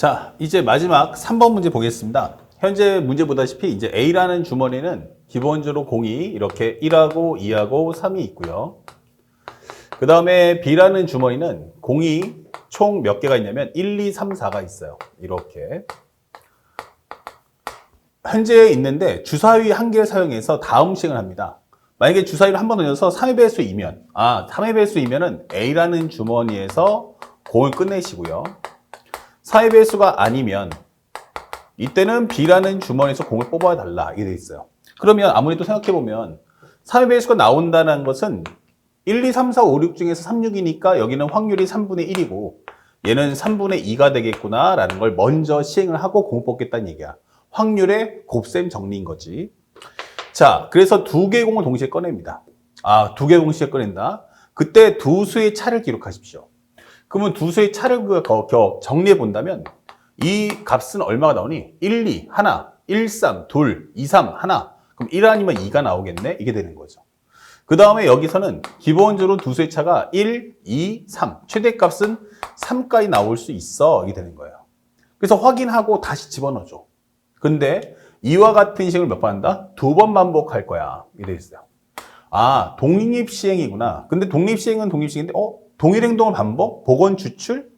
자, 이제 마지막 3번 문제 보겠습니다. 현재 문제 보다시피 이제 A라는 주머니는 기본적으로 공이 이렇게 1하고 2하고 3이 있고요. 그 다음에 B라는 주머니는 공이 총 몇 개가 있냐면 1, 2, 3, 4가 있어요. 이렇게. 현재 있는데 주사위 한 개를 사용해서 다음 시행을 합니다. 만약에 주사위를 한 번 던져서 3의 배수이면, 3의 배수이면은 A라는 주머니에서 공을 끝내시고요. 4의 배수가 아니면 이때는 B라는 주머니에서 공을 뽑아야 달라 이게 돼 있어요. 그러면 아무래도 생각해보면 3의 배수가 나온다는 것은 1, 2, 3, 4, 5, 6 중에서 3, 6이니까 여기는 확률이 3분의 1이고 얘는 3분의 2가 되겠구나 라는 걸 먼저 시행을 하고 공 뽑겠다는 얘기야. 확률의 곱셈 정리인 거지. 자, 그래서 두 개의 공을 동시에 꺼냅니다. 두 개의 공을 동시에 꺼낸다. 그때 두 수의 차를 기록하십시오. 그러면 두 수의 차를 정리해 본다면 이 값은 얼마가 나오니? 1, 2, 하나, 1, 3, 둘, 2, 3, 하나. 그럼 1 아니면 2가 나오겠네? 이게 되는 거죠. 그 다음에 여기서는 기본적으로 두 수의 차가 1, 2, 3. 최대값은 3까지 나올 수 있어. 이게 되는 거예요. 그래서 확인하고 다시 집어넣어줘. 근데 이와 같은 시행을 몇 번 한다? 2번 반복할 거야. 이래 있어요. 독립시행이구나. 근데 독립시행은 독립시행인데, 동일 행동을 반복? 복원 추출?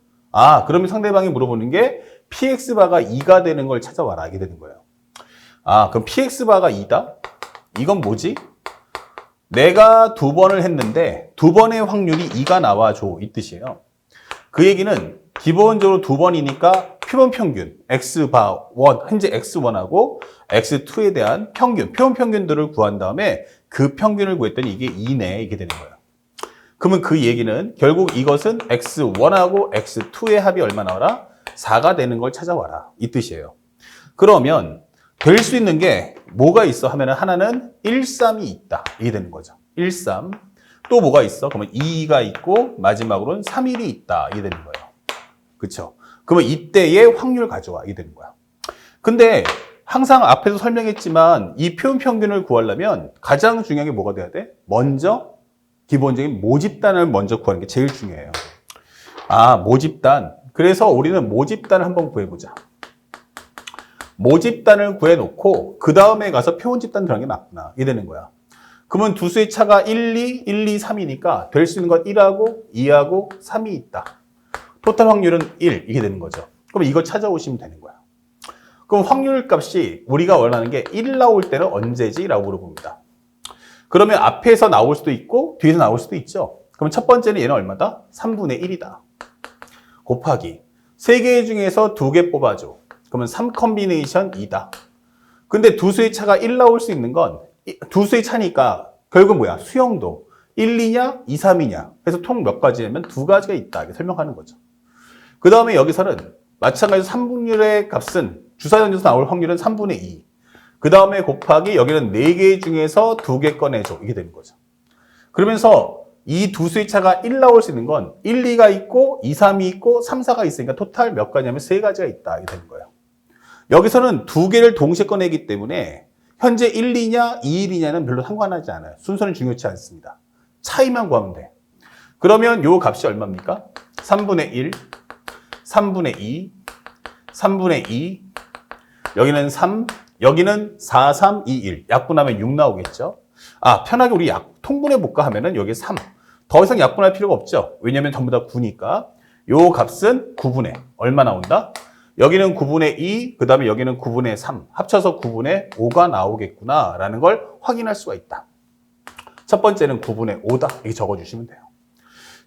그러면 상대방이 물어보는 게 px바가 2가 되는 걸 찾아와라. 이게 되는 거예요. 그럼 px바가 2다? 이건 뭐지? 내가 두 번을 했는데 두 번의 확률이 2가 나와줘. 이 뜻이에요. 그 얘기는 기본적으로 두 번이니까 표본 평균, x바1, 현재 x1하고 x2에 대한 평균, 표본 평균들을 구한 다음에 그 평균을 구했더니 이게 2네. 이게 되는 거예요. 그러면 그 얘기는 결국 이것은 x1하고 x2의 합이 얼마 나와라? 4가 되는 걸 찾아와라. 이 뜻이에요. 그러면 될 수 있는 게 뭐가 있어 하면은 하나는 1, 3이 있다. 이게 되는 거죠. 1, 3. 또 뭐가 있어? 그러면 2가 있고 마지막으로는 3, 1이 있다. 이게 되는 거예요. 그렇죠? 그러면 이때의 확률 가져와. 이게 되는 거야. 근데 항상 앞에서 설명했지만 이 표본 평균을 구하려면 가장 중요한 게 뭐가 돼야 돼? 먼저 기본적인 모집단을 먼저 구하는 게 제일 중요해요. 모집단. 그래서 우리는 모집단을 한번 구해보자. 모집단을 구해놓고 그 다음에 가서 표본집단 들어가는 게 맞구나. 이게 되는 거야. 그러면 두 수의 차가 1, 2, 1, 2, 3이니까 될 수 있는 건 1하고 2하고 3이 있다. 토탈 확률은 1. 이게 되는 거죠. 그럼 이거 찾아오시면 되는 거야. 그럼 확률 값이 우리가 원하는 게 1 나올 때는 언제지? 라고 물어봅니다. 그러면 앞에서 나올 수도 있고 뒤에서 나올 수도 있죠. 그럼 첫 번째는 얘는 얼마다? 3분의 1이다. 곱하기. 3개 중에서 2개 뽑아줘. 그러면 3 컨비네이션 2다. 근데 두 수의 차가 1 나올 수 있는 건 두 수의 차니까 결국 뭐야? 수형도 1, 2냐? 2, 3이냐? 그래서 총 몇 가지냐면 두 가지가 있다. 이렇게 설명하는 거죠. 그 다음에 여기서는 마찬가지로 3분율의 값은 주사위 던져서 나올 확률은 3분의 2. 그 다음에 곱하기 여기는 4개 중에서 2개 꺼내줘. 이게 되는 거죠. 그러면서 이 두 수의 차가 1 나올 수 있는 건 1, 2가 있고 2, 3이 있고 3, 4가 있으니까 토탈 몇 가지냐면 3가지가 있다. 이게 되는 거예요. 여기서는 2개를 동시에 꺼내기 때문에 현재 1, 2냐 2, 1이냐는 별로 상관하지 않아요. 순서는 중요치 않습니다. 차이만 구하면 돼. 그러면 요 값이 얼마입니까? 3분의 1, 3분의 2, 3분의 2, 여기는 3, 여기는 4, 3, 2, 1. 약분하면 6 나오겠죠? 편하게 우리 통분해 볼까 하면은 여기 3. 더 이상 약분할 필요가 없죠? 왜냐면 전부 다 9니까. 요 값은 9분의 얼마 나온다? 여기는 9분의 2, 그 다음에 여기는 9분의 3. 합쳐서 9분의 5가 나오겠구나 라는 걸 확인할 수가 있다. 첫 번째는 9분의 5다. 이렇게 적어주시면 돼요.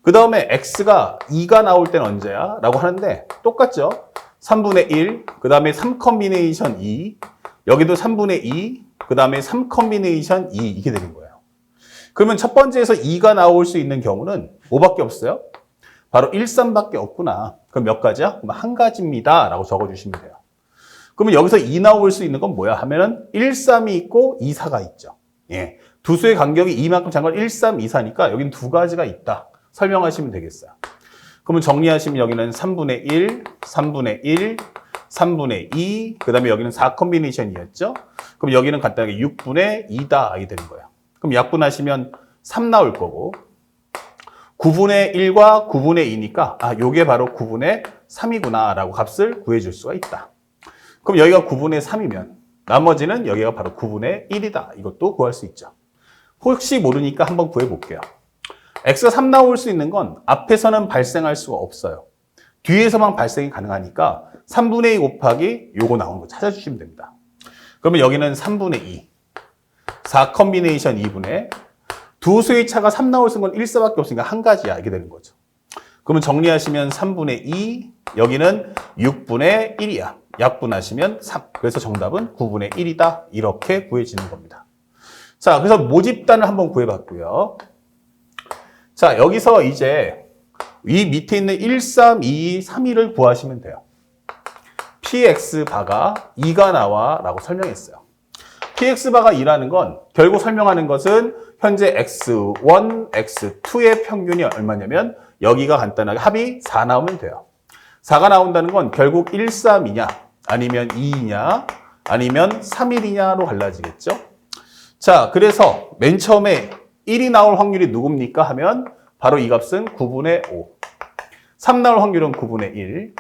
그 다음에 x가 2가 나올 때는 언제야? 라고 하는데 똑같죠? 3분의 1, 그 다음에 3 컨비네이션 2, 여기도 3분의 2, 그 다음에 3 컨비네이션 2 이게 되는 거예요. 그러면 첫 번째에서 2가 나올 수 있는 경우는 뭐밖에 없어요? 바로 1, 3밖에 없구나. 그럼 몇 가지야? 그럼 한 가지입니다. 라고 적어주시면 돼요. 그러면 여기서 2 나올 수 있는 건 뭐야? 하면은 1, 3이 있고 2, 4가 있죠. 예. 두 수의 간격이 2만큼 작은 건 1, 3, 2, 4니까 여기는 두 가지가 있다. 설명하시면 되겠어요. 그러면 정리하시면 여기는 3분의 1, 3분의 1, 3분의 2, 그 다음에 여기는 4 컨비네이션이었죠? 그럼 여기는 간단하게 6분의 2다. 이게 되는 거예요. 그럼 약분하시면 3 나올 거고, 9분의 1과 9분의 2니까 요게 바로 9분의 3이구나 라고 값을 구해줄 수가 있다. 그럼 여기가 9분의 3이면 나머지는 여기가 바로 9분의 1이다. 이것도 구할 수 있죠. 혹시 모르니까 한번 구해볼게요. x가 3 나올 수 있는 건 앞에서는 발생할 수가 없어요. 뒤에서만 발생이 가능하니까 3분의 2 곱하기 요거 나오는 거 찾아주시면 됩니다. 그러면 여기는 3분의 2, 4 컨비네이션 2분의 두 수의 차가 3 나올 수 있는 건 1사밖에 없으니까 한 가지야. 이렇게 되는 거죠. 그러면 정리하시면 3분의 2, 여기는 6분의 1이야. 약분하시면 3. 그래서 정답은 9분의 1이다. 이렇게 구해지는 겁니다. 자, 그래서 모집단을 한번 구해봤고요. 자, 여기서 이제 이 밑에 있는 1, 3, 2, 3, 2를 구하시면 돼요. px바가 2가 나와 라고 설명했어요. px바가 2라는 건 결국 설명하는 것은 현재 x1, x2의 평균이 얼마냐면 여기가 간단하게 합이 4 나오면 돼요. 4가 나온다는 건 결국 1, 3이냐 아니면 2이냐 아니면 3, 1이냐로 갈라지겠죠. 자, 그래서 맨 처음에 1이 나올 확률이 누굽니까 하면 바로 이 값은 9분의 5. 3 나올 확률은 9분의 1.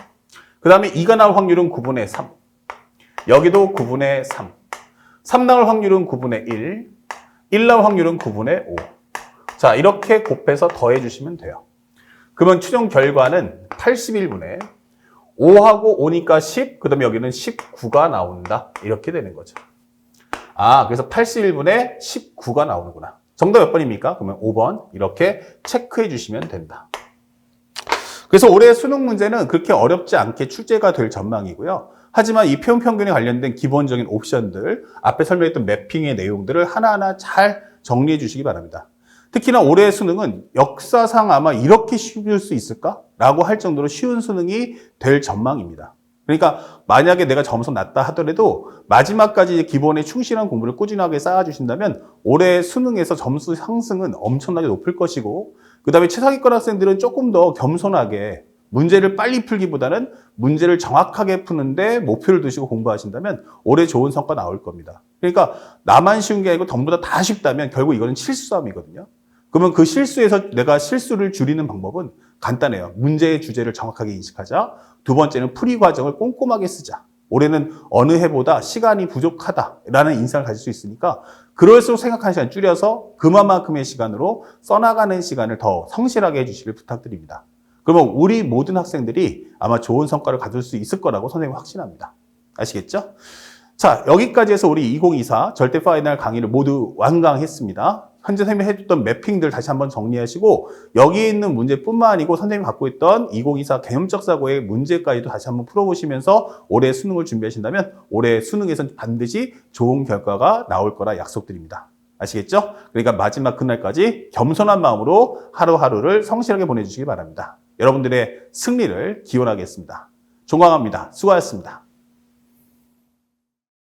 그 다음에 2가 나올 확률은 9분의 3. 여기도 9분의 3. 3 나올 확률은 9분의 1. 1 나올 확률은 9분의 5. 자, 이렇게 곱해서 더해 주시면 돼요. 그러면 최종 결과는 81분의 5하고 5니까 10, 그 다음에 여기는 19가 나온다. 이렇게 되는 거죠. 그래서 81분의 19가 나오는구나. 정답 몇 번입니까? 그러면 5번 이렇게 체크해 주시면 된다. 그래서 올해 수능 문제는 그렇게 어렵지 않게 출제가 될 전망이고요. 하지만 이 표현 평균에 관련된 기본적인 옵션들, 앞에 설명했던 매핑의 내용들을 하나하나 잘 정리해 주시기 바랍니다. 특히나 올해 수능은 역사상 아마 이렇게 쉬울 수 있을까? 라고 할 정도로 쉬운 수능이 될 전망입니다. 그러니까 만약에 내가 점수 낮다 하더라도 마지막까지 기본에 충실한 공부를 꾸준하게 쌓아주신다면 올해 수능에서 점수 상승은 엄청나게 높을 것이고 그 다음에 최상위권 학생들은 조금 더 겸손하게 문제를 빨리 풀기보다는 문제를 정확하게 푸는데 목표를 두시고 공부하신다면 올해 좋은 성과 나올 겁니다. 그러니까 나만 쉬운 게 아니고 전부 다 쉽다면 결국 이거는 실수 싸움이거든요. 그러면 그 실수에서 내가 실수를 줄이는 방법은 간단해요. 문제의 주제를 정확하게 인식하자. 두 번째는 풀이 과정을 꼼꼼하게 쓰자. 올해는 어느 해보다 시간이 부족하다라는 인상을 가질 수 있으니까 그럴수록 생각하는 시간 줄여서 그만큼의 시간으로 써나가는 시간을 더 성실하게 해주시길 부탁드립니다. 그러면 우리 모든 학생들이 아마 좋은 성과를 가질 수 있을 거라고 선생님은 확신합니다. 아시겠죠? 자, 여기까지 해서 우리 2024 절대 파이널 강의를 모두 완강했습니다. 현재 선생님이 해줬던 매핑들 다시 한번 정리하시고 여기에 있는 문제뿐만 아니고 선생님이 갖고 있던 2024 개념적 사고의 문제까지도 다시 한번 풀어보시면서 올해 수능을 준비하신다면 올해 수능에서는 반드시 좋은 결과가 나올 거라 약속드립니다. 아시겠죠? 그러니까 마지막 그날까지 겸손한 마음으로 하루하루를 성실하게 보내주시기 바랍니다. 여러분들의 승리를 기원하겠습니다. 존경합니다. 수고하셨습니다.